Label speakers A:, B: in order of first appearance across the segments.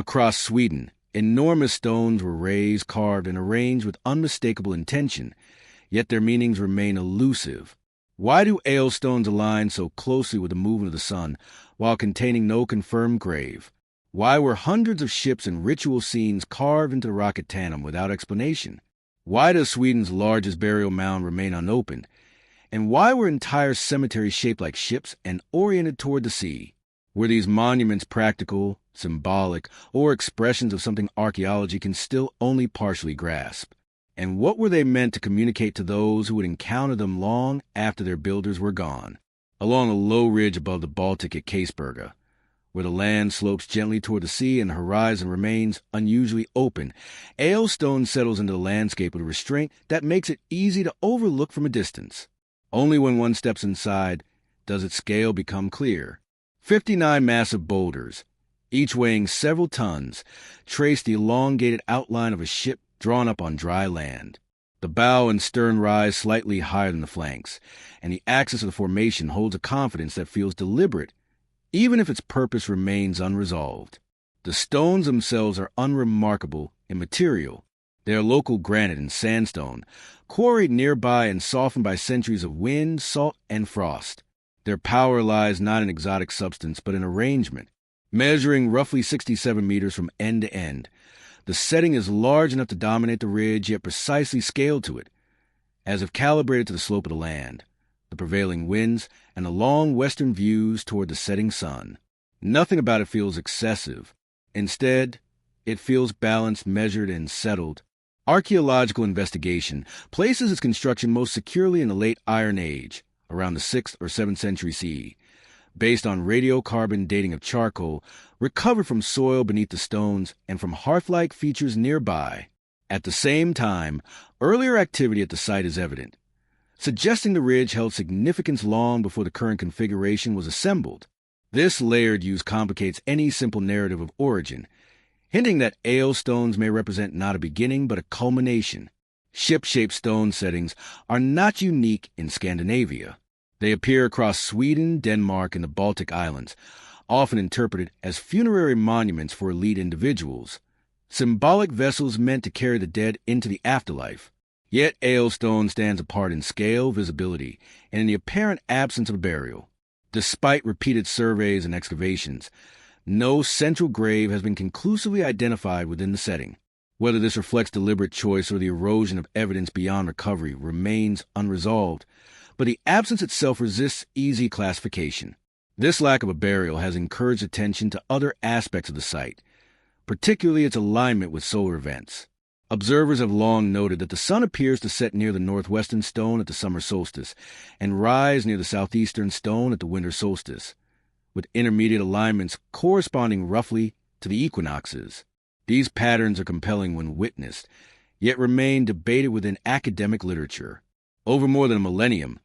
A: Across Sweden, enormous stones were raised, carved, and arranged with unmistakable intention, yet their meanings remain elusive. Why do hailstones align so closely with the movement of the sun while containing no confirmed grave? Why were hundreds of ships and ritual scenes carved into the rock at Tanum without explanation? Why does Sweden's largest burial mound remain unopened? And why were entire cemeteries shaped like ships and oriented toward the sea? Were these monuments practical, symbolic, or expressions of something archaeology can still only partially grasp? And what were they meant to communicate to those who would encounter them long after their builders were gone? Along a low ridge above the Baltic at Caseberga, where the land slopes gently toward the sea and the horizon remains unusually open, hailstone settles into the landscape with a restraint that makes it easy to overlook from a distance. Only when one steps inside does its scale become clear. 59 massive boulders, each weighing several tons, trace the elongated outline of a ship drawn up on dry land. The bow and stern rise slightly higher than the flanks, and the axis of the formation holds a confidence that feels deliberate, even if its purpose remains unresolved. The stones themselves are unremarkable in material. They are local granite and sandstone, quarried nearby and softened by centuries of wind, salt, and frost. Their power lies not in exotic substance, but in arrangement. Measuring roughly 67 meters from end to end, the setting is large enough to dominate the ridge, yet precisely scaled to it, as if calibrated to the slope of the land, the prevailing winds, and the long western views toward the setting sun. Nothing about it feels excessive. Instead, it feels balanced, measured, and settled. Archaeological investigation places its construction most securely in the late Iron Age, around the 6th or 7th century CE, based on radiocarbon dating of charcoal recovered from soil beneath the stones and from hearth-like features nearby. At the same time, earlier activity at the site is evident, suggesting the ridge held significance long before the current configuration was assembled. This layered use complicates any simple narrative of origin, hinting that hailstones may represent not a beginning but a culmination. Ship-shaped stone settings are not unique in Scandinavia. They appear across Sweden, Denmark, and the Baltic Islands, often interpreted as funerary monuments for elite individuals, symbolic vessels meant to carry the dead into the afterlife. Yet hailstone stands apart in scale, visibility, and in the apparent absence of a burial. Despite repeated surveys and excavations, no central grave has been conclusively identified within the setting. Whether this reflects deliberate choice or the erosion of evidence beyond recovery remains unresolved, but the absence itself resists easy classification. This lack of a burial has encouraged attention to other aspects of the site, particularly its alignment with solar events. Observers have long noted that the sun appears to set near the northwestern stone at the summer solstice and rise near the southeastern stone at the winter solstice, with intermediate alignments corresponding roughly to the equinoxes. These patterns are compelling when witnessed, yet remain debated within academic literature. Over more than a millennium,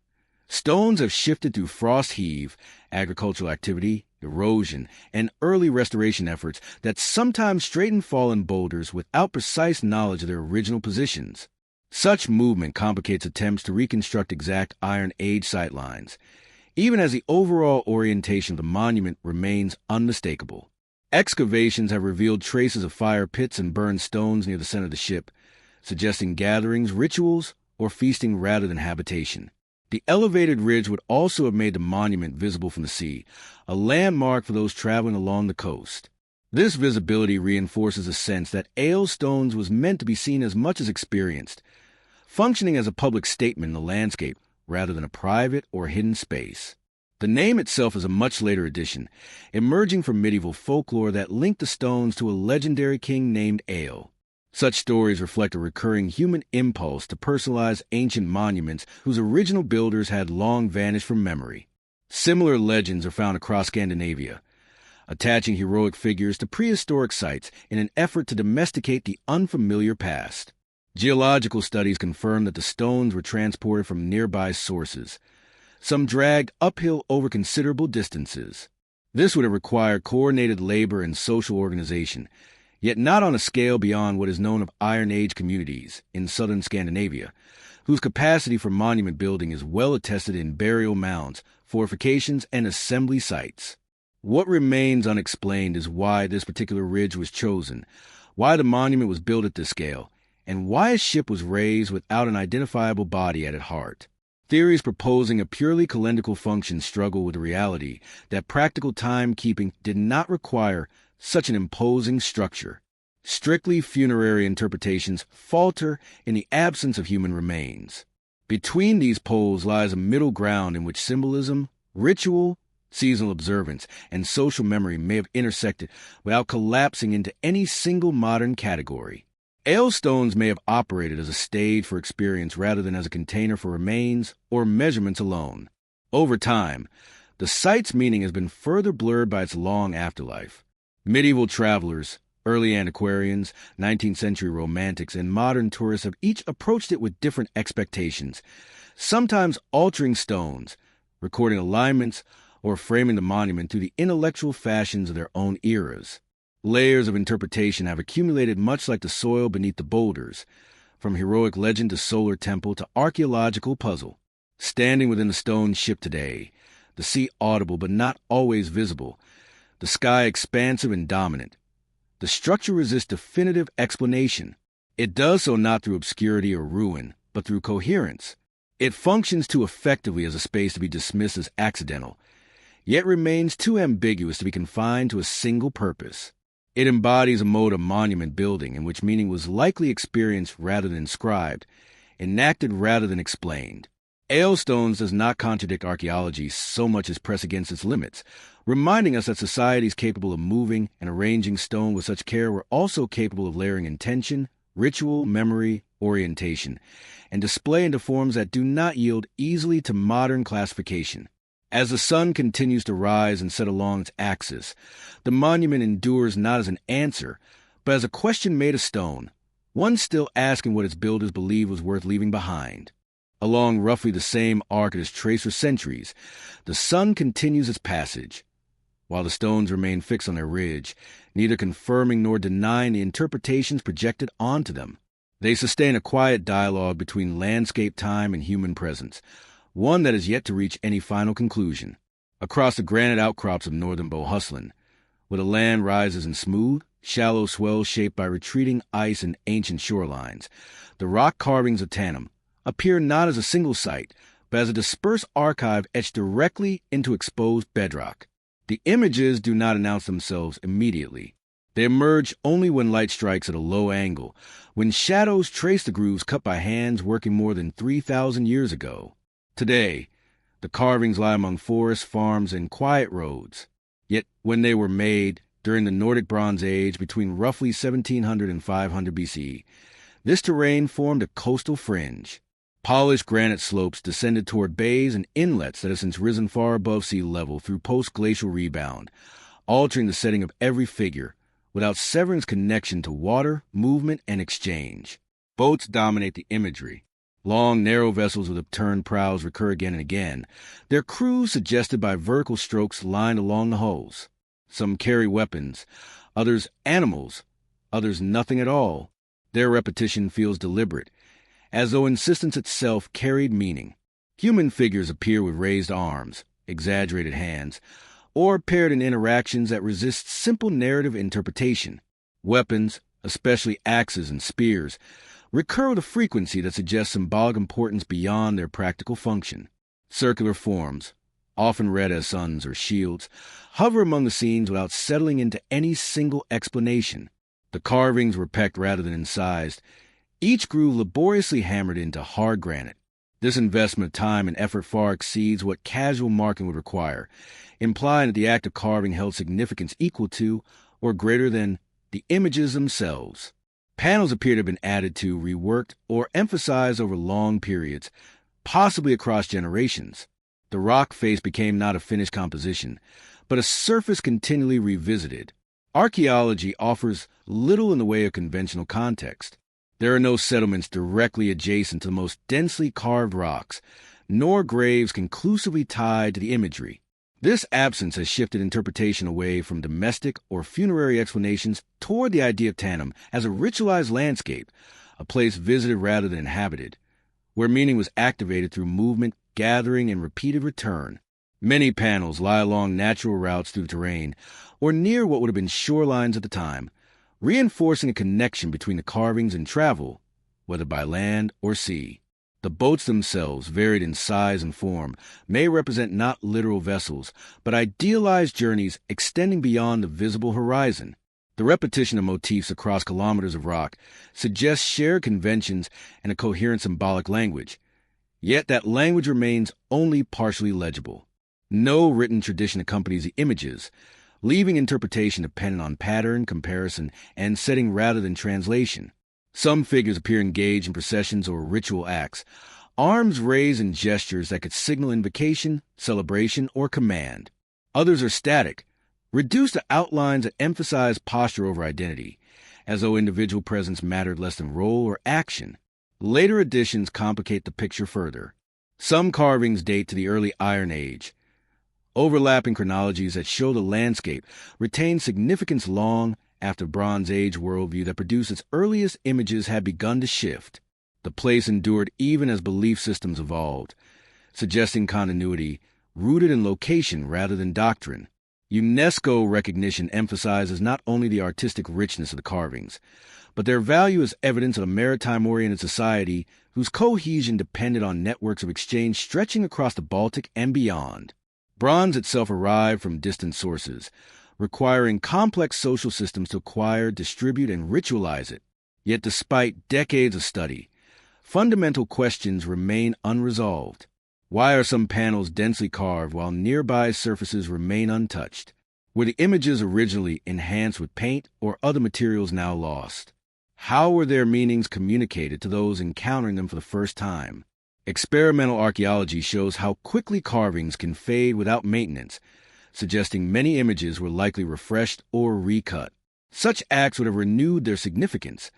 A: stones have shifted through frost heave, agricultural activity, erosion, and early restoration efforts that sometimes straighten fallen boulders without precise knowledge of their original positions. Such movement complicates attempts to reconstruct exact Iron Age sightlines, even as the overall orientation of the monument remains unmistakable. Excavations have revealed traces of fire pits and burned stones near the center of the ship, suggesting gatherings, rituals, or feasting rather than habitation. The elevated ridge would also have made the monument visible from the sea, a landmark for those traveling along the coast. This visibility reinforces a sense that hailstones was meant to be seen as much as experienced, functioning as a public statement in the landscape rather than a private or hidden space. The name itself is a much later addition, emerging from medieval folklore that linked the stones to a legendary king named Ale. Such stories reflect a recurring human impulse to personalize ancient monuments whose original builders had long vanished from memory. Similar legends are found across Scandinavia, attaching heroic figures to prehistoric sites in an effort to domesticate the unfamiliar past. Geological studies confirm that the stones were transported from nearby sources, some dragged uphill over considerable distances. This would have required coordinated labor and social organization, yet not on a scale beyond what is known of Iron Age communities in southern Scandinavia, whose capacity for monument building is well attested in burial mounds, fortifications, and assembly sites. What remains unexplained is why this particular ridge was chosen, why the monument was built at this scale, and why a ship was raised without an identifiable body at its heart. Theories proposing a purely calendrical function struggle with the reality that practical timekeeping did not require such an imposing structure. Strictly funerary interpretations falter in the absence of human remains. Between these poles lies a middle ground in which symbolism, ritual, seasonal observance, and social memory may have intersected without collapsing into any single modern category. Ailstones may have operated as a stage for experience rather than as a container for remains or measurements alone. Over time, the site's meaning has been further blurred by its long afterlife. Medieval travelers, early antiquarians, 19th century romantics, and modern tourists have each approached it with different expectations, sometimes altering stones, recording alignments, or framing the monument through the intellectual fashions of their own eras. Layers of interpretation have accumulated much like the soil beneath the boulders, from heroic legend to solar temple to archaeological puzzle. Standing within the stone ship today, the sea audible but not always visible, the sky expansive and dominant, the structure resists definitive explanation. It does so not through obscurity or ruin, but through coherence. It functions too effectively as a space to be dismissed as accidental, yet remains too ambiguous to be confined to a single purpose. It embodies a mode of monument building in which meaning was likely experienced rather than inscribed, enacted rather than explained. Ailstones does not contradict archaeology so much as press against its limits, reminding us that societies capable of moving and arranging stone with such care were also capable of layering intention, ritual, memory, orientation, and display into forms that do not yield easily to modern classification. As the sun continues to rise and set along its axis, the monument endures not as an answer, but as a question made of stone, one still asking what its builders believed was worth leaving behind. Along roughly the same arc it has traced for centuries, the sun continues its passage, while the stones remain fixed on their ridge, neither confirming nor denying the interpretations projected onto them. They sustain a quiet dialogue between landscape time and human presence, one that is yet to reach any final conclusion. Across the granite outcrops of northern Bohuslän, where the land rises in smooth, shallow swells shaped by retreating ice and ancient shorelines, the rock carvings of Tanum appear not as a single site, but as a dispersed archive etched directly into exposed bedrock. The images do not announce themselves immediately. They emerge only when light strikes at a low angle, when shadows trace the grooves cut by hands working more than 3,000 years ago. Today, the carvings lie among forests, farms, and quiet roads. Yet when they were made, during the Nordic Bronze Age between roughly 1700 and 500 BC, this terrain formed a coastal fringe. Polished granite slopes descended toward bays and inlets that have since risen far above sea level through post-glacial rebound, altering the setting of every figure, without severing its connection to water, movement, and exchange. Boats dominate the imagery. Long, narrow vessels with upturned prows recur again and again, their crews suggested by vertical strokes lined along the hulls. Some carry weapons, others animals, others nothing at all. Their repetition feels deliberate, as though insistence itself carried meaning. Human figures appear with raised arms, exaggerated hands, or paired in interactions that resist simple narrative interpretation. Weapons, especially axes and spears, recur with a frequency that suggests symbolic importance beyond their practical function. Circular forms, often read as suns or shields, hover among the scenes without settling into any single explanation. The carvings were pecked rather than incised. Each groove laboriously hammered into hard granite. This investment of time and effort far exceeds what casual marking would require, implying that the act of carving held significance equal to or greater than the images themselves. Panels appear to have been added to, reworked, or emphasized over long periods, possibly across generations. The rock face became not a finished composition, but a surface continually revisited. Archaeology offers little in the way of conventional context. There are no settlements directly adjacent to the most densely carved rocks, nor graves conclusively tied to the imagery. This absence has shifted interpretation away from domestic or funerary explanations toward the idea of Tanum as a ritualized landscape, a place visited rather than inhabited, where meaning was activated through movement, gathering, and repeated return. Many panels lie along natural routes through the terrain, or near what would have been shorelines at the time, reinforcing a connection between the carvings and travel, whether by land or sea. The boats themselves, varied in size and form, may represent not literal vessels, but idealized journeys extending beyond the visible horizon. The repetition of motifs across kilometers of rock suggests shared conventions and a coherent symbolic language, yet that language remains only partially legible. No written tradition accompanies the images, leaving interpretation dependent on pattern, comparison, and setting rather than translation. Some figures appear engaged in processions or ritual acts, arms raised in gestures that could signal invocation, celebration, or command. Others are static, reduced to outlines that emphasize posture over identity, as though individual presence mattered less than role or action. Later additions complicate the picture further. Some carvings date to the early Iron Age. Overlapping chronologies that show the landscape retain significance long after Bronze Age worldview that produced its earliest images had begun to shift. The place endured even as belief systems evolved, suggesting continuity rooted in location rather than doctrine. UNESCO recognition emphasizes not only the artistic richness of the carvings, but their value as evidence of a maritime-oriented society whose cohesion depended on networks of exchange stretching across the Baltic and beyond. Bronze itself arrived from distant sources, requiring complex social systems to acquire, distribute, and ritualize it. Yet despite decades of study, fundamental questions remain unresolved. Why are some panels densely carved while nearby surfaces remain untouched? Were the images originally enhanced with paint or other materials now lost? How were their meanings communicated to those encountering them for the first time? Experimental archaeology shows how quickly carvings can fade without maintenance, suggesting many images were likely refreshed or recut. Such acts would have renewed their significance,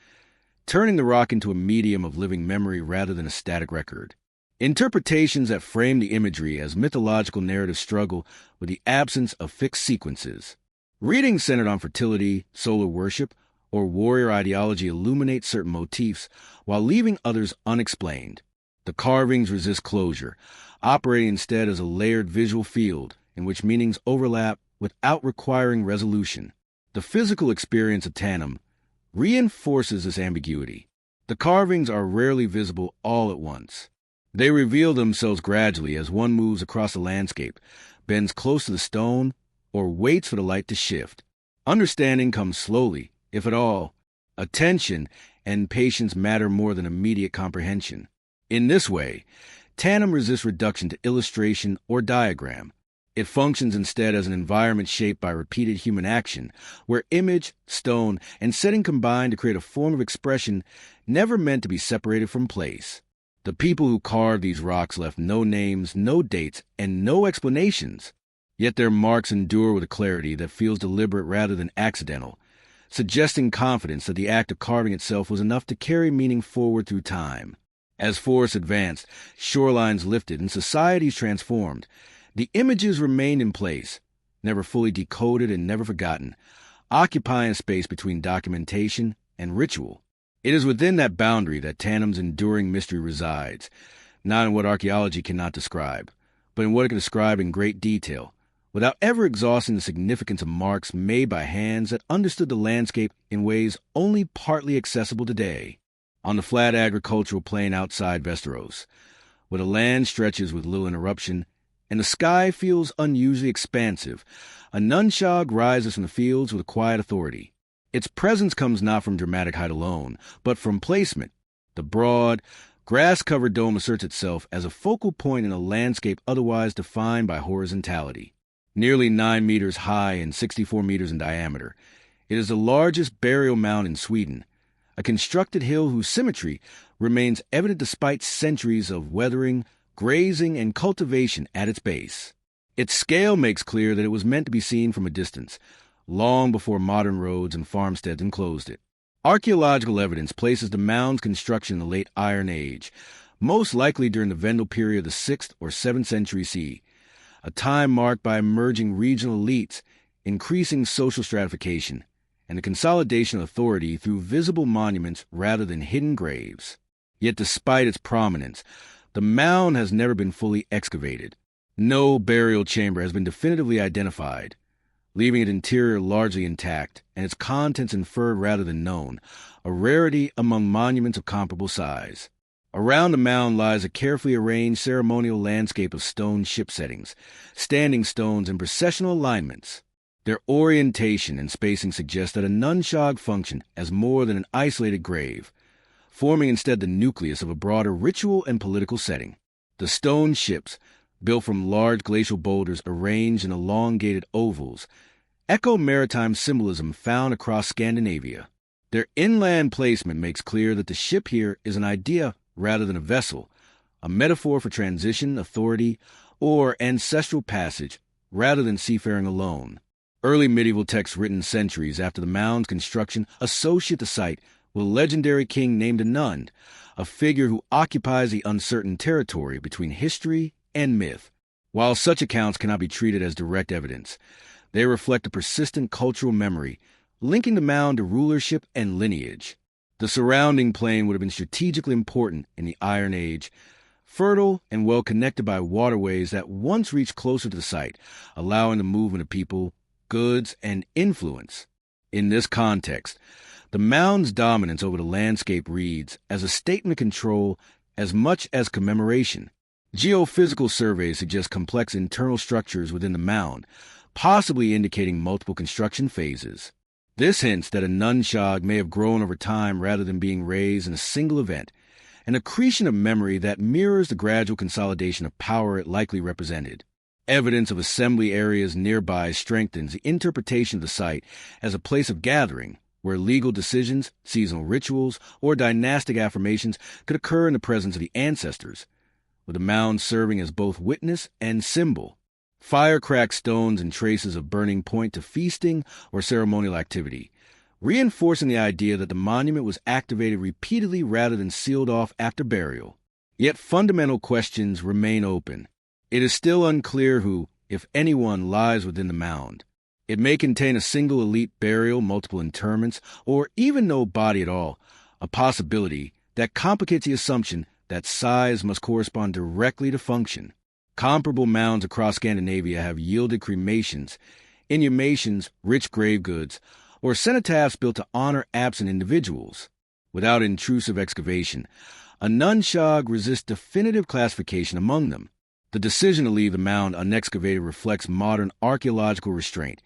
A: turning the rock into a medium of living memory rather than a static record. Interpretations that frame the imagery as mythological narratives struggle with the absence of fixed sequences. Readings centered on fertility, solar worship, or warrior ideology illuminate certain motifs while leaving others unexplained. The carvings resist closure, operating instead as a layered visual field in which meanings overlap without requiring resolution. The physical experience of Tanum reinforces this ambiguity. The carvings are rarely visible all at once. They reveal themselves gradually as one moves across the landscape, bends close to the stone, or waits for the light to shift. Understanding comes slowly, if at all. Attention and patience matter more than immediate comprehension. In this way, Tanum resists reduction to illustration or diagram. It functions instead as an environment shaped by repeated human action, where image, stone, and setting combine to create a form of expression never meant to be separated from place. The people who carved these rocks left no names, no dates, and no explanations. Yet their marks endure with a clarity that feels deliberate rather than accidental, suggesting confidence that the act of carving itself was enough to carry meaning forward through time. As forests advanced, shorelines lifted, and societies transformed, the images remained in place, never fully decoded and never forgotten, occupying a space between documentation and ritual. It is within that boundary that Tanum's enduring mystery resides, not in what archaeology cannot describe, but in what it can describe in great detail, without ever exhausting the significance of marks made by hands that understood the landscape in ways only partly accessible today. On the flat agricultural plain outside Westeros, where the land stretches with little interruption and the sky feels unusually expansive, a nunshag rises from the fields with a quiet authority. Its presence comes not from dramatic height alone, but from placement. The broad, grass-covered dome asserts itself as a focal point in a landscape otherwise defined by horizontality. Nearly 9 meters high and 64 meters in diameter, it is the largest burial mound in Sweden, a constructed hill whose symmetry remains evident despite centuries of weathering, grazing, and cultivation at its base. Its scale makes clear that it was meant to be seen from a distance, long before modern roads and farmsteads enclosed it. Archaeological evidence places the mound's construction in the late Iron Age, most likely during the Vendel period of the 6th or 7th century CE, a time marked by emerging regional elites, increasing social stratification, and the consolidation of authority through visible monuments rather than hidden graves. Yet despite its prominence, the mound has never been fully excavated. No burial chamber has been definitively identified, leaving its interior largely intact and its contents inferred rather than known, a rarity among monuments of comparable size. Around the mound lies a carefully arranged ceremonial landscape of stone ship settings, standing stones in processional alignments. Their orientation and spacing suggest that a nunshag functioned as more than an isolated grave, forming instead the nucleus of a broader ritual and political setting. The stone ships, built from large glacial boulders arranged in elongated ovals, echo maritime symbolism found across Scandinavia. Their inland placement makes clear that the ship here is an idea rather than a vessel, a metaphor for transition, authority, or ancestral passage rather than seafaring alone. Early medieval texts written centuries after the mound's construction associate the site with a legendary king named Anund, a figure who occupies the uncertain territory between history and myth. While such accounts cannot be treated as direct evidence, they reflect a persistent cultural memory linking the mound to rulership and lineage. The surrounding plain would have been strategically important in the Iron Age, fertile and well connected by waterways that once reached closer to the site, allowing the movement of people, goods, and influence. In this context, the mound's dominance over the landscape reads as a statement of control as much as commemoration. Geophysical surveys suggest complex internal structures within the mound, possibly indicating multiple construction phases. This hints that a nunshag may have grown over time rather than being raised in a single event, an accretion of memory that mirrors the gradual consolidation of power it likely represented. Evidence of assembly areas nearby strengthens the interpretation of the site as a place of gathering, where legal decisions, seasonal rituals, or dynastic affirmations could occur in the presence of the ancestors, with the mound serving as both witness and symbol. Fire-cracked stones and traces of burning point to feasting or ceremonial activity, reinforcing the idea that the monument was activated repeatedly rather than sealed off after burial. Yet fundamental questions remain open. It is still unclear who, if anyone, lies within the mound. It may contain a single elite burial, multiple interments, or even no body at all, a possibility that complicates the assumption that size must correspond directly to function. Comparable mounds across Scandinavia have yielded cremations, inhumations, rich grave goods, or cenotaphs built to honor absent individuals. Without intrusive excavation, a nunshag resists definitive classification among them. The decision to leave the mound unexcavated reflects modern archaeological restraint,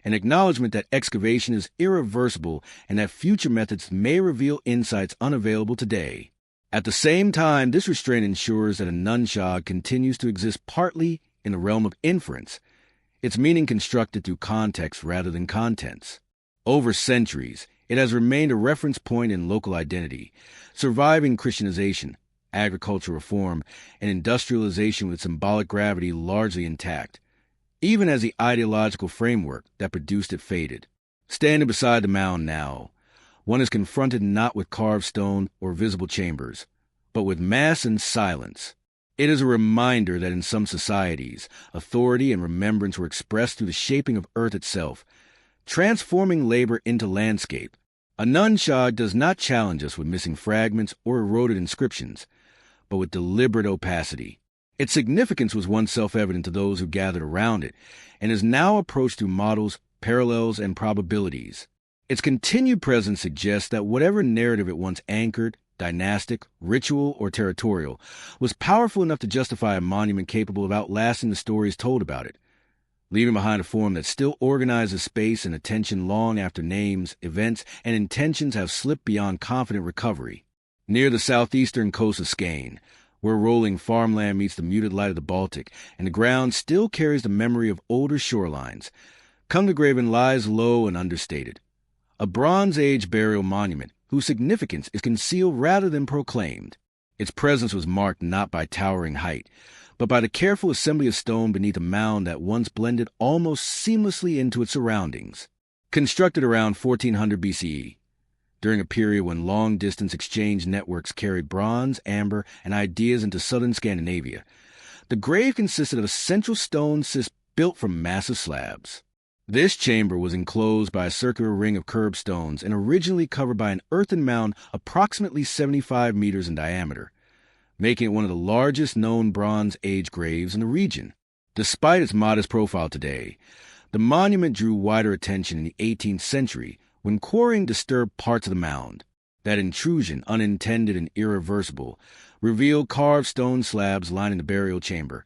A: an acknowledgement that excavation is irreversible and that future methods may reveal insights unavailable today. At the same time, this restraint ensures that a nunshag continues to exist partly in the realm of inference, its meaning constructed through context rather than contents. Over centuries, it has remained a reference point in local identity, surviving Christianization, agricultural reform, and industrialization with symbolic gravity largely intact, even as the ideological framework that produced it faded. Standing beside the mound now, one is confronted not with carved stone or visible chambers, but with mass and silence. It is a reminder that in some societies, authority and remembrance were expressed through the shaping of earth itself, transforming labor into landscape. A nunshag does not challenge us with missing fragments or eroded inscriptions, but with deliberate opacity. Its significance was once self-evident to those who gathered around it, and is now approached through models, parallels, and probabilities. Its continued presence suggests that whatever narrative it once anchored, dynastic, ritual, or territorial, was powerful enough to justify a monument capable of outlasting the stories told about it, leaving behind a form that still organizes space and attention long after names, events, and intentions have slipped beyond confident recovery. Near the southeastern coast of Skane, where rolling farmland meets the muted light of the Baltic, and the ground still carries the memory of older shorelines, Kungagraven lies low and understated, a Bronze Age burial monument whose significance is concealed rather than proclaimed. Its presence was marked not by towering height, but by the careful assembly of stone beneath a mound that once blended almost seamlessly into its surroundings. Constructed around 1400 BCE, during a period when long-distance exchange networks carried bronze, amber, and ideas into southern Scandinavia, the grave consisted of a central stone cist built from massive slabs. This chamber was enclosed by a circular ring of curbstones and originally covered by an earthen mound approximately 75 meters in diameter, making it one of the largest known Bronze Age graves in the region. Despite its modest profile today, the monument drew wider attention in the 18th century when quarrying disturbed parts of the mound. That intrusion, unintended and irreversible, revealed carved stone slabs lining the burial chamber.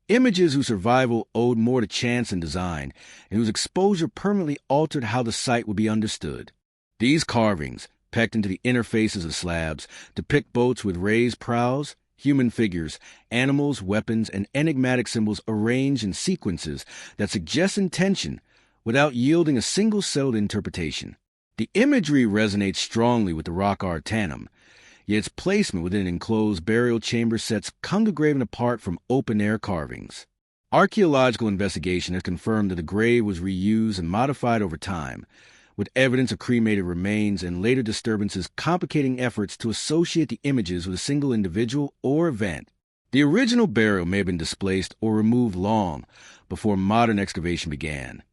A: Images whose survival owed more to chance than design, and whose exposure permanently altered how the site would be understood. These carvings, pecked into the inner faces of slabs, depict boats with raised prows, human figures, animals, weapons, and enigmatic symbols arranged in sequences that suggest intention without yielding a single settled interpretation. The imagery resonates strongly with the rock art Tanum, yet its placement within an enclosed burial chamber sets Cungagraven apart from open-air carvings. Archaeological investigation has confirmed that the grave was reused and modified over time, with evidence of cremated remains and later disturbances complicating efforts to associate the images with a single individual or event. The original burial may have been displaced or removed long before modern excavation began,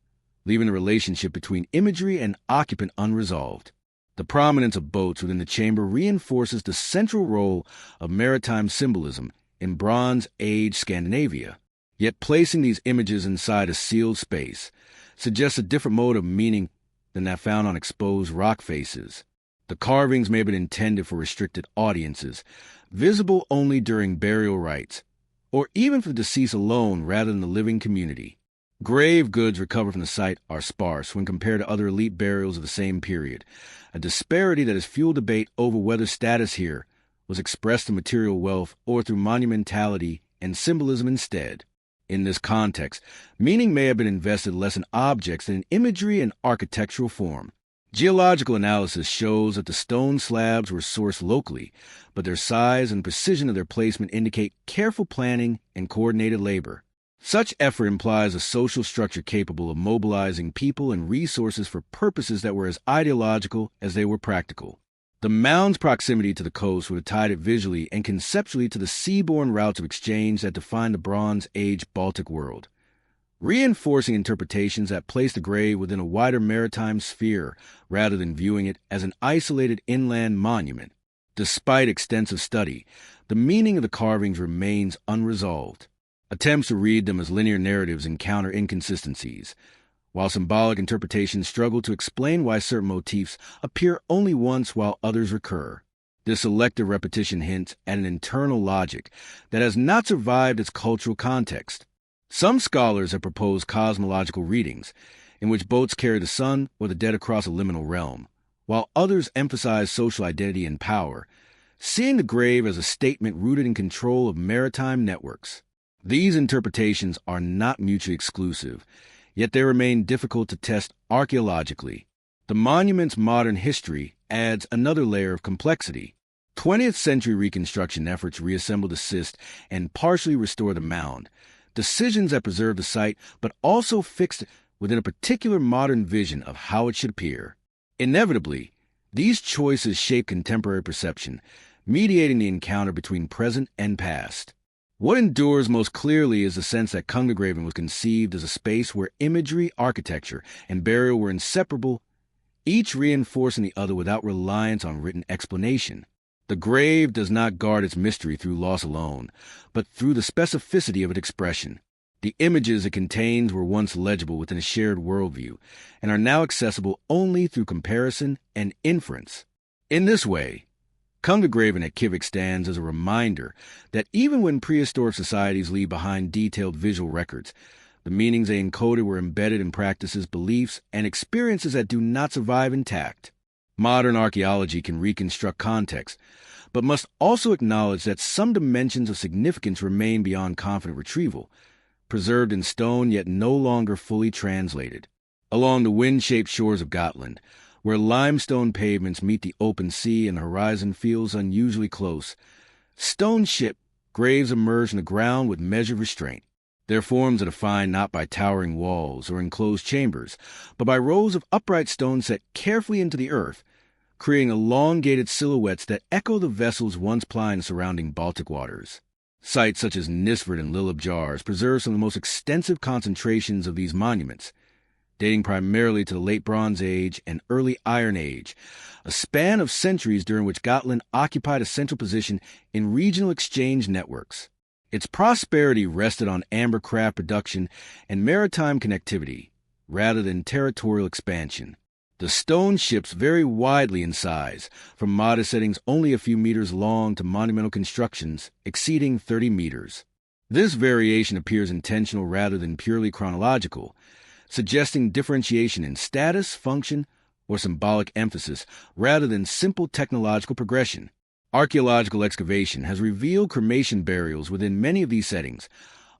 A: leaving the relationship between imagery and occupant unresolved. The prominence of boats within the chamber reinforces the central role of maritime symbolism in Bronze Age Scandinavia. Yet placing these images inside a sealed space suggests a different mode of meaning than that found on exposed rock faces. The carvings may have been intended for restricted audiences, visible only during burial rites, or even for the deceased alone rather than the living community. Grave goods recovered from the site are sparse when compared to other elite burials of the same period, a disparity that has fueled debate over whether status here was expressed in material wealth or through monumentality and symbolism instead. In this context, meaning may have been invested less in objects than in imagery and architectural form. Geological analysis shows that the stone slabs were sourced locally, but their size and precision of their placement indicate careful planning and coordinated labor. Such effort implies a social structure capable of mobilizing people and resources for purposes that were as ideological as they were practical. The mound's proximity to the coast would have tied it visually and conceptually to the seaborne routes of exchange that defined the Bronze Age Baltic world, reinforcing interpretations that place the grave within a wider maritime sphere rather than viewing it as an isolated inland monument. Despite extensive study, the meaning of the carvings remains unresolved. Attempts to read them as linear narratives encounter inconsistencies, while symbolic interpretations struggle to explain why certain motifs appear only once while others recur. This selective repetition hints at an internal logic that has not survived its cultural context. Some scholars have proposed cosmological readings, in which boats carry the sun or the dead across a liminal realm, while others emphasize social identity and power, seeing the grave as a statement rooted in control of maritime networks. These interpretations are not mutually exclusive, yet they remain difficult to test archaeologically. The monument's modern history adds another layer of complexity. 20th century reconstruction efforts reassembled, assist, and partially restore the mound, decisions that preserve the site but also fixed it within a particular modern vision of how it should appear. Inevitably, these choices shape contemporary perception, mediating the encounter between present and past. What endures most clearly is the sense that Cungagraven was conceived as a space where imagery, architecture, and burial were inseparable, each reinforcing the other without reliance on written explanation. The grave does not guard its mystery through loss alone, but through the specificity of its expression. The images it contains were once legible within a shared worldview, and are now accessible only through comparison and inference. In this way, Cungagraven at Kivik stands as a reminder that even when prehistoric societies leave behind detailed visual records, the meanings they encoded were embedded in practices, beliefs, and experiences that do not survive intact. Modern archaeology can reconstruct context, but must also acknowledge that some dimensions of significance remain beyond confident retrieval, preserved in stone yet no longer fully translated. Along the wind-shaped shores of Gotland, where limestone pavements meet the open sea and the horizon feels unusually close, stone-ship graves emerge from the ground with measured restraint. Their forms are defined not by towering walls or enclosed chambers, but by rows of upright stones set carefully into the earth, creating elongated silhouettes that echo the vessels once plying the surrounding Baltic waters. Sites such as Nisford and Lillebjars preserve some of the most extensive concentrations of these monuments, dating primarily to the Late Bronze Age and Early Iron Age, a span of centuries during which Gotland occupied a central position in regional exchange networks. Its prosperity rested on amber craft production and maritime connectivity, rather than territorial expansion. The stone ships vary widely in size, from modest settings only a few meters long to monumental constructions exceeding 30 meters. This variation appears intentional rather than purely chronological, suggesting differentiation in status, function, or symbolic emphasis rather than simple technological progression. Archaeological excavation has revealed cremation burials within many of these settings,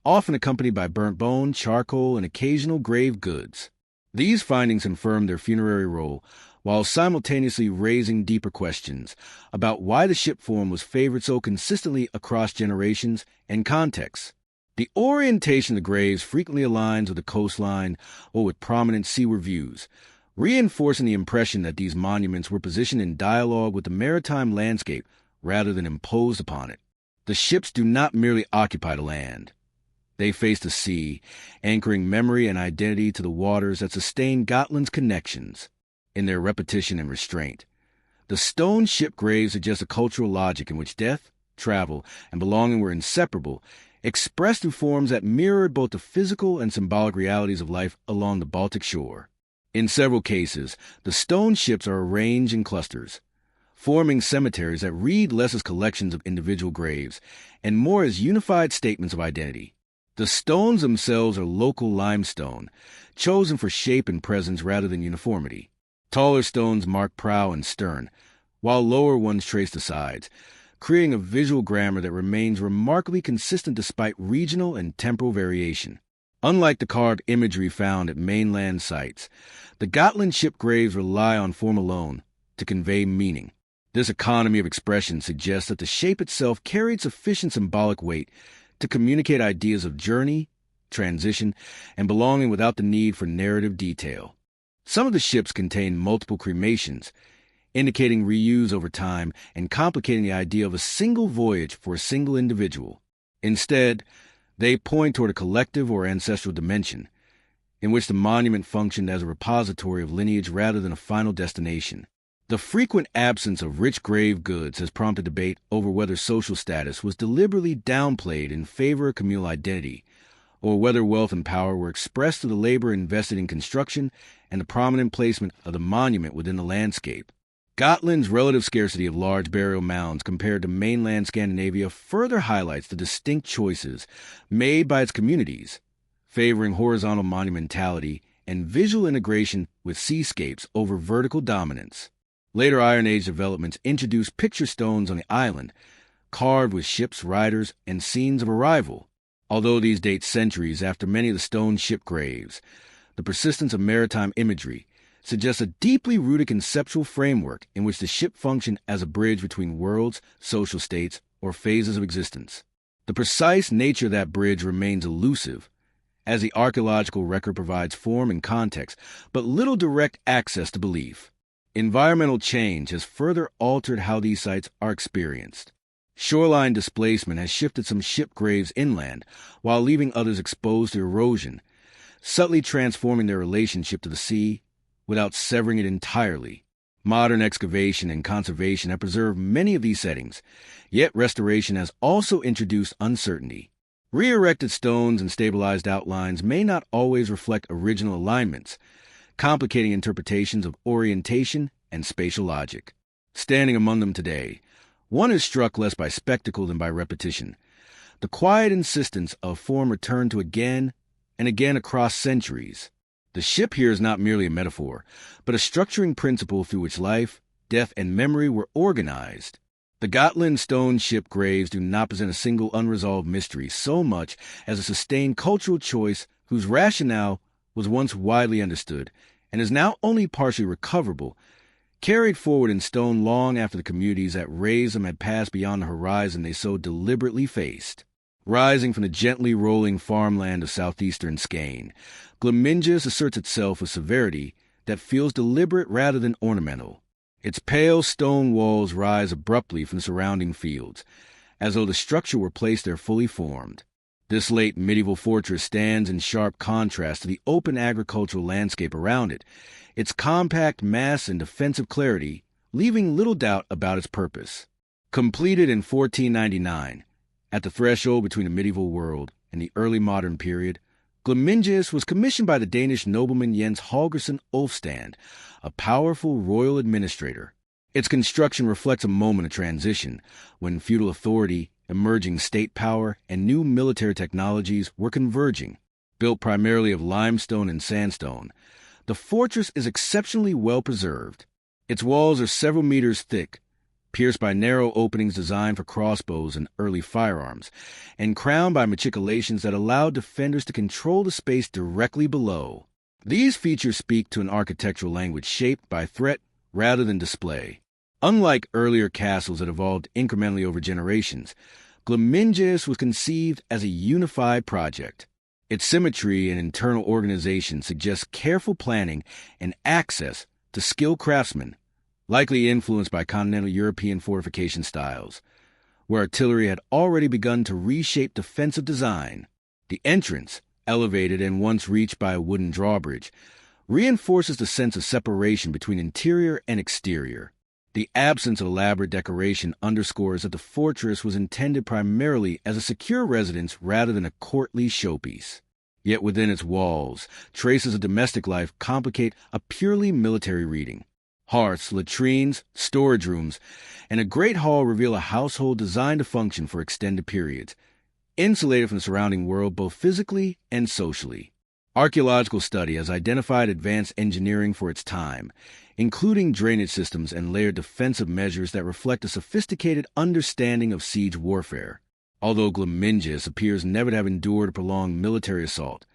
A: often accompanied by burnt bone, charcoal, and occasional grave goods. These findings confirm their funerary role, while simultaneously raising deeper questions about why the ship form was favored so consistently across generations and contexts. The orientation of the graves frequently aligns with the coastline or with prominent seaward views, reinforcing the impression that these monuments were positioned in dialogue with the maritime landscape rather than imposed upon it. The ships do not merely occupy the land. They face the sea, anchoring memory and identity to the waters that sustain Gotland's connections. In their repetition and restraint, the stone ship graves suggest a cultural logic in which death, travel, and belonging were inseparable, expressed through forms that mirrored both the physical and symbolic realities of life along the Baltic shore. In several cases, the stone ships are arranged in clusters, forming cemeteries that read less as collections of individual graves and more as unified statements of identity. The stones themselves are local limestone, chosen for shape and presence rather than uniformity. Taller stones mark prow and stern, while lower ones trace the sides, creating a visual grammar that remains remarkably consistent despite regional and temporal variation. Unlike the carved imagery found at mainland sites, the Gotland ship graves rely on form alone to convey meaning. This economy of expression suggests that the shape itself carried sufficient symbolic weight to communicate ideas of journey, transition, and belonging without the need for narrative detail. Some of the ships contain multiple cremations, indicating reuse over time and complicating the idea of a single voyage for a single individual. Instead, they point toward a collective or ancestral dimension, in which the monument functioned as a repository of lineage rather than a final destination. The frequent absence of rich grave goods has prompted debate over whether social status was deliberately downplayed in favor of communal identity, or whether wealth and power were expressed through the labor invested in construction and the prominent placement of the monument within the landscape. Gotland's relative scarcity of large burial mounds compared to mainland Scandinavia further highlights the distinct choices made by its communities, favoring horizontal monumentality and visual integration with seascapes over vertical dominance. Later Iron Age developments introduced picture stones on the island, carved with ships, riders, and scenes of arrival. Although these date centuries after many of the stone ship graves, the persistence of maritime imagery suggests a deeply rooted conceptual framework in which the ship functioned as a bridge between worlds, social states, or phases of existence. The precise nature of that bridge remains elusive, as the archaeological record provides form and context, but little direct access to belief. Environmental change has further altered how these sites are experienced. Shoreline displacement has shifted some ship graves inland, while leaving others exposed to erosion, subtly transforming their relationship to the sea without severing it entirely. Modern excavation and conservation have preserved many of these settings, yet restoration has also introduced uncertainty. Re-erected stones and stabilized outlines may not always reflect original alignments, complicating interpretations of orientation and spatial logic. Standing among them today, one is struck less by spectacle than by repetition. The quiet insistence of form returned to again and again across centuries. The ship here is not merely a metaphor, but a structuring principle through which life, death, and memory were organized. The Gotland stone ship graves do not present a single unresolved mystery so much as a sustained cultural choice whose rationale was once widely understood and is now only partially recoverable, carried forward in stone long after the communities that raised them had passed beyond the horizon they so deliberately faced. Rising from the gently rolling farmland of southeastern Skane, Gleminges asserts itself with severity that feels deliberate rather than ornamental. Its pale stone walls rise abruptly from the surrounding fields, as though the structure were placed there fully formed. This late medieval fortress stands in sharp contrast to the open agricultural landscape around it, its compact mass and defensive clarity leaving little doubt about its purpose. Completed in 1499, At the threshold between the medieval world and the early modern period, Glimmingius was commissioned by the Danish nobleman Jens Holgersen Ulfstand, a powerful royal administrator. Its construction reflects a moment of transition, when feudal authority, emerging state power, and new military technologies were converging. Built primarily of limestone and sandstone, the fortress is exceptionally well preserved. Its walls are several meters thick, pierced by narrow openings designed for crossbows and early firearms, and crowned by machicolations that allow defenders to control the space directly below. These features speak to an architectural language shaped by threat rather than display. Unlike earlier castles that evolved incrementally over generations, Glimmingius was conceived as a unified project. Its symmetry and internal organization suggest careful planning and access to skilled craftsmen, likely influenced by continental European fortification styles, where artillery had already begun to reshape defensive design. The entrance, elevated and once reached by a wooden drawbridge, reinforces the sense of separation between interior and exterior. The absence of elaborate decoration underscores that the fortress was intended primarily as a secure residence rather than a courtly showpiece. Yet within its walls, traces of domestic life complicate a purely military reading. Hearths, latrines, storage rooms, and a great hall reveal a household designed to function for extended periods, insulated from the surrounding world both physically and socially. Archaeological study has identified advanced engineering for its time, including drainage systems and layered defensive measures that reflect a sophisticated understanding of siege warfare. Although Glimmingius appears never to have endured a prolonged military assault,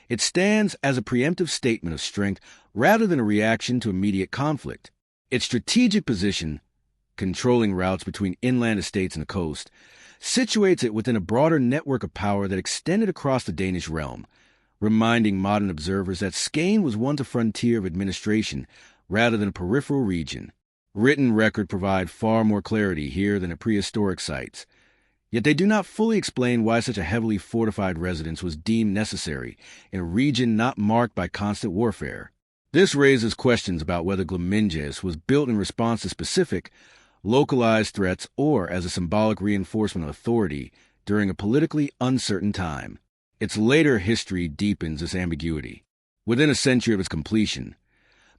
A: it stands as a preemptive statement of strength rather than a reaction to immediate conflict. Its strategic position, controlling routes between inland estates and the coast, situates it within a broader network of power that extended across the Danish realm, reminding modern observers that Skane was once a frontier of administration rather than a peripheral region. Written records provide far more clarity here than at prehistoric sites, yet they do not fully explain why such a heavily fortified residence was deemed necessary in a region not marked by constant warfare. This raises questions about whether Glimmingius was built in response to specific, localized threats or as a symbolic reinforcement of authority during a politically uncertain time. Its later history deepens this ambiguity. Within a century of its completion,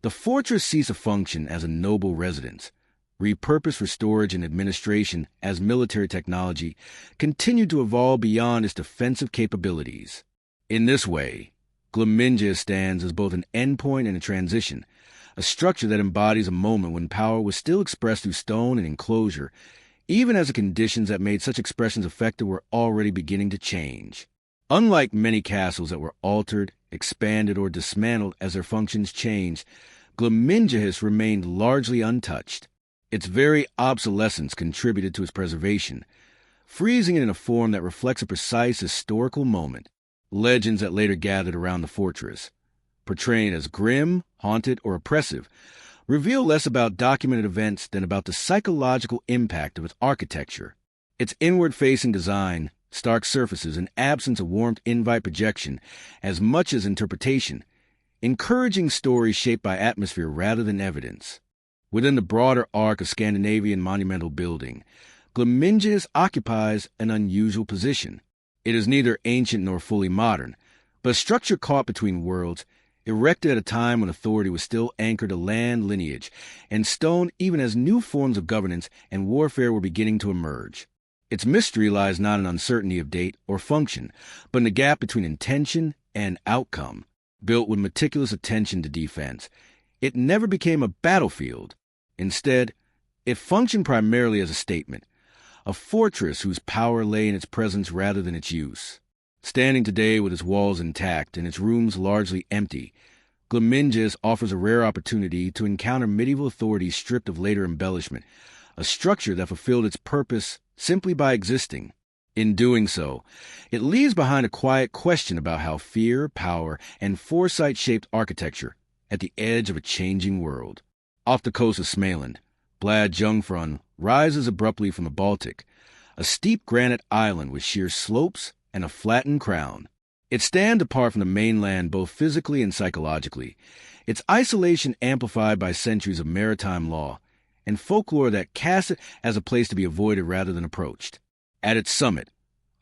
A: the fortress ceased to function as a noble residence. Repurposed for storage and administration as military technology continued to evolve beyond its defensive capabilities. In this way, Glimmingius stands as both an endpoint and a transition, a structure that embodies a moment when power was still expressed through stone and enclosure, even as the conditions that made such expressions effective were already beginning to change. Unlike many castles that were altered, expanded, or dismantled as their functions changed, Glimmingius remained largely untouched. Its very obsolescence contributed to its preservation, freezing it in a form that reflects a precise historical moment. Legends that later gathered around the fortress, portraying it as grim, haunted, or oppressive, reveal less about documented events than about the psychological impact of its architecture. Its inward-facing design, stark surfaces, and absence of warmth invite projection as much as interpretation, encouraging stories shaped by atmosphere rather than evidence. Within the broader arc of Scandinavian monumental building, Glimmingius occupies an unusual position. It is neither ancient nor fully modern, but a structure caught between worlds, erected at a time when authority was still anchored to land lineage and stone even as new forms of governance and warfare were beginning to emerge. Its mystery lies not in uncertainty of date or function, but in the gap between intention and outcome. Built with meticulous attention to defense, it never became a battlefield. Instead, it functioned primarily as a statement, a fortress whose power lay in its presence rather than its use. Standing today with its walls intact and its rooms largely empty, Glimmingius offers a rare opportunity to encounter medieval authority stripped of later embellishment, a structure that fulfilled its purpose simply by existing. In doing so, it leaves behind a quiet question about how fear, power, and foresight shaped architecture at the edge of a changing world. Off the coast of Smaland, Blad Jungfrun rises abruptly from the Baltic, a steep granite island with sheer slopes and a flattened crown. It stands apart from the mainland both physically and psychologically, its isolation amplified by centuries of maritime law and folklore that cast it as a place to be avoided rather than approached. At its summit,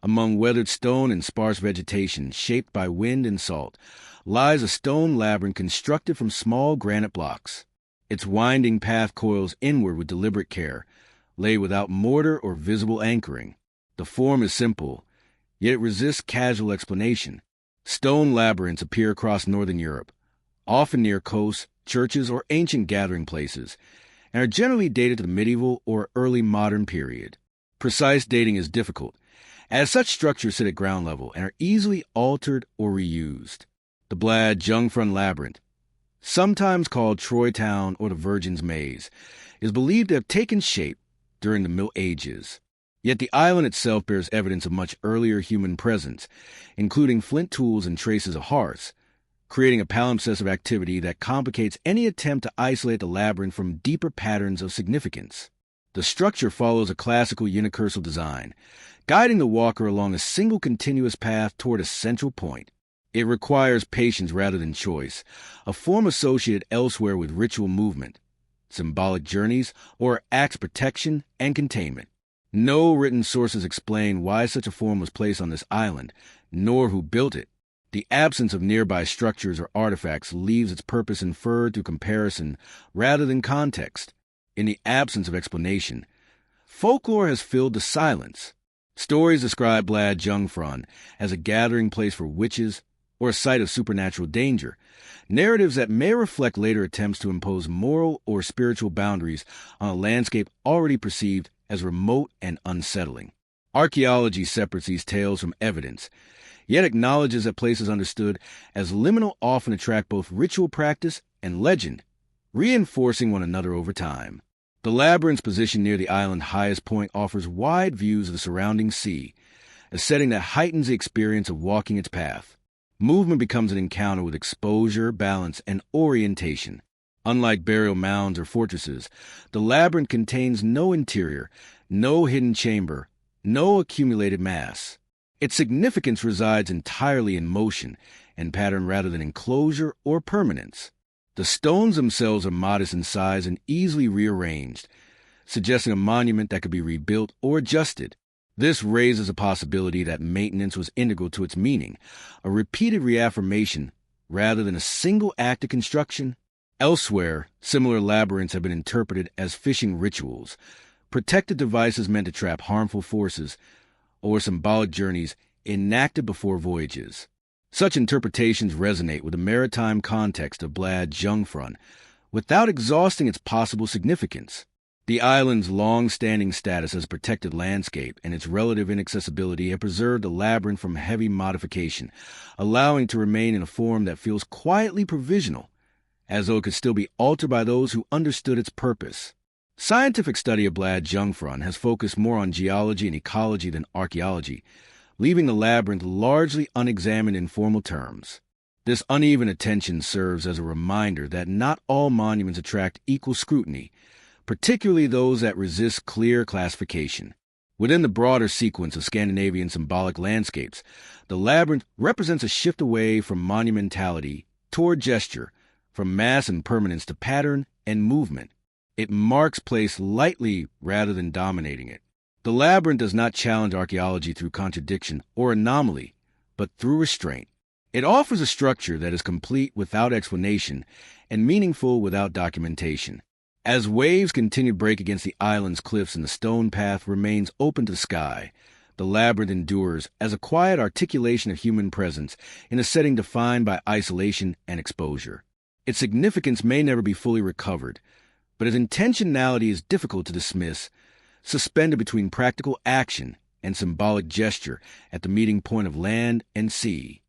A: Among weathered stone and sparse vegetation shaped by wind and salt lies a stone labyrinth constructed from small granite blocks. Its winding path coils inward with deliberate care, laid without mortar or visible anchoring. The form is simple, yet it resists casual explanation. Stone labyrinths appear across northern Europe, often near coasts, churches, or ancient gathering places, and are generally dated to the medieval or early modern period. Precise dating is difficult, as such structures sit at ground level and are easily altered or reused. The Blad Jungfrun Labyrinth, sometimes called Troy Town or the Virgin's Maze, is believed to have taken shape during the Middle Ages. Yet the island itself bears evidence of much earlier human presence, including flint tools and traces of hearths, creating a palimpsest of activity that complicates any attempt to isolate the labyrinth from deeper patterns of significance. The structure follows a classical unicursal design, guiding the walker along a single continuous path toward a central point. It requires patience rather than choice, a form associated elsewhere with ritual movement, symbolic journeys, or acts of protection and containment. No written sources explain why such a form was placed on this island, nor who built it. The absence of nearby structures or artifacts leaves its purpose inferred through comparison rather than context. In the absence of explanation, folklore has filled the silence. Stories describe Blad Jungfrun as a gathering place for witches or a site of supernatural danger, narratives that may reflect later attempts to impose moral or spiritual boundaries on a landscape already perceived as remote and unsettling. Archaeology separates these tales from evidence, yet acknowledges that places understood as liminal often attract both ritual practice and legend, reinforcing one another over time. The labyrinth's position near the island's highest point offers wide views of the surrounding sea, a setting that heightens the experience of walking its path. Movement becomes an encounter with exposure, balance, and orientation. Unlike burial mounds or fortresses, the labyrinth contains no interior, no hidden chamber, no accumulated mass. Its significance resides entirely in motion and pattern rather than enclosure or permanence. The stones themselves are modest in size and easily rearranged, suggesting a monument that could be rebuilt or adjusted. This raises a possibility that maintenance was integral to its meaning, a repeated reaffirmation rather than a single act of construction. Elsewhere, similar labyrinths have been interpreted as fishing rituals, protected devices meant to trap harmful forces, or symbolic journeys enacted before voyages. Such interpretations resonate with the maritime context of Blad Jungfrun without exhausting its possible significance. The island's long-standing status as a protected landscape and its relative inaccessibility have preserved the labyrinth from heavy modification, allowing it to remain in a form that feels quietly provisional, as though it could still be altered by those who understood its purpose. Scientific study of Blad Jungfrun has focused more on geology and ecology than archaeology, leaving the labyrinth largely unexamined in formal terms. This uneven attention serves as a reminder that not all monuments attract equal scrutiny, particularly those that resist clear classification. Within the broader sequence of Scandinavian symbolic landscapes, the labyrinth represents a shift away from monumentality toward gesture, from mass and permanence to pattern and movement. It marks place lightly rather than dominating it. The labyrinth does not challenge archaeology through contradiction or anomaly, but through restraint. It offers a structure that is complete without explanation and meaningful without documentation. As waves continue to break against the island's cliffs and the stone path remains open to the sky, the labyrinth endures as a quiet articulation of human presence in a setting defined by isolation and exposure. Its significance may never be fully recovered, but its intentionality is difficult to dismiss, suspended between practical action and symbolic gesture at the meeting point of land and sea.